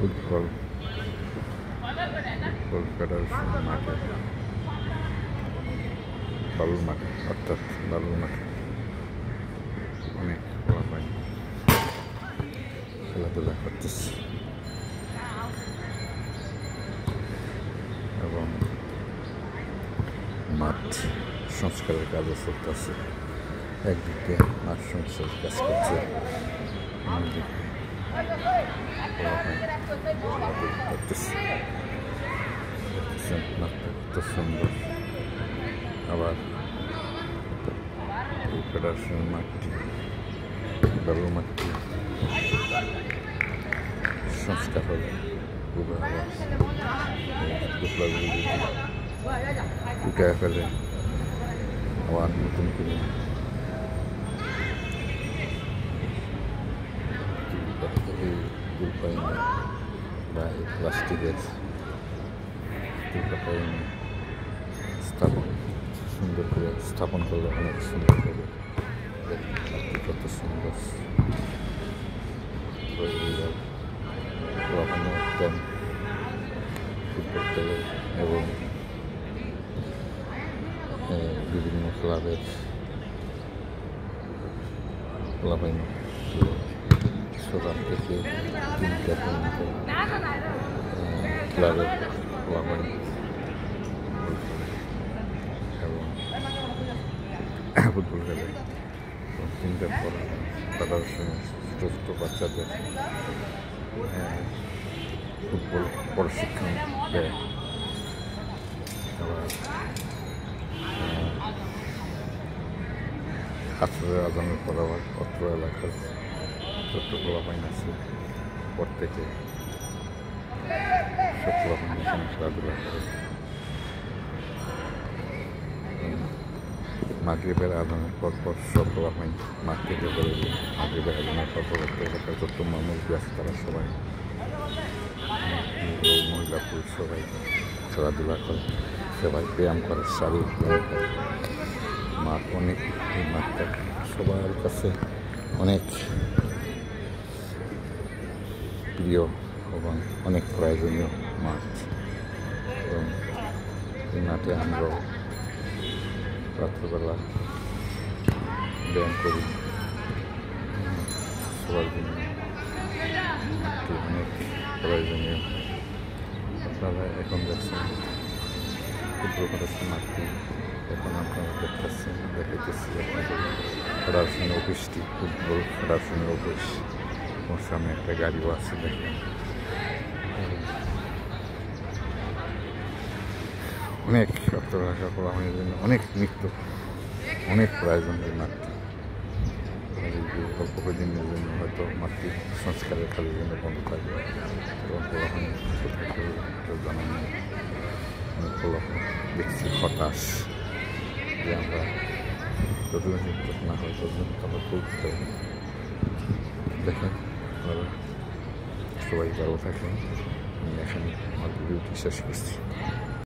Football federation মাঠে, বালুর মাঠে, অর্থাৎ বালুর মাঠে অনেক পোলাপান খেলাধুলা করতেছে এবং মাঠ সংস্কারের কাজও চলতেছে। একদিকে মাঠ সংস্কারের কাজ করছে, অন্যদিকে করতেছে। মাঠটা কত সুন্দর। আবার এই ফেডারেশনের মাঠটি, বালুর মাঠটি সংস্কার হলে উঠে ফেলে আবার নতুন করে এই গুলপাইনে বা এই প্লাস্টিকের সুন্দর করে স্থাপন করলে অনেক সুন্দর হবে। কত সুন্দর ফুটবল খেলে এবং বিভিন্ন ক্লাবের ক্লাবাইন সকাল থেকে 3টা পর্যন্ত ক্লাবের ক্লাবাইন এবং ফুটবল খেলে। 3টার পর ফেডারেশনের ছোটো ছোটো বাচ্চাদের ফুটবল প্রশিক্ষণ দেয়। আবার আসরের আজানের পর আবার অত্র এলাকার ছোট্ট পোলাপাইন আছে, প্রত্যেকে সব পোলাপাইন এখানে খেলাধুলা করে। মাগরিবের আজানের পর সব পোলাপাইন মাঠ থেকে বেরোবে। মাগরিবের আজানের পর এলাকার ছোট্ট মানুষ আছে, তারা সবাই মহিলা পুরুষ সবাই খেলাধুলা করে, সবাই ব্যায়াম করে, শারীরিক ব্যায়াম করে। মাঠ অনেক, এই মাঠটা সবার কাছে অনেক প্রিয় এবং অনেক প্রয়োজনীয় মাঠ। এবং এই মাঠে আমরাও রাত্রবেলা ব্যায়াম করি। সবার জন্য অনেক প্রয়োজনীয়। আপনারা এখন দেখছেন ফুটবল ফেডারেশন মাঠটি, এখন আপনারা দেখতেছেন, দেখাইতেছি আপনাদের ফেডারেশনের অফিসটি, ফুটবল ফেডারেশনের অফিস। ওর সামনে একটা গাড়িও আছে, দেখেন। অনেক অর্থ রাখা পোলাপানের জন্য অনেক নৃত্য, অনেক প্রয়োজন এই মাঠটি। অল্প কদিনের জন্য হয়তো মাঠটি সংস্কারের কাজের জন্য বন্ধ থাকবে এবং পোলাপান কোথায় খেলবে কেউ জানা নেই। অনেক পোলাপান দেখছি হতাশ যে আমরা যতদিন শিক্ষক না হয় ততদিন আমরা করতে হবে। দেখেন আপনারা সবাই ভালো থাকেন। আমি এখানে আমার ভিডিওটি শেষ করছি।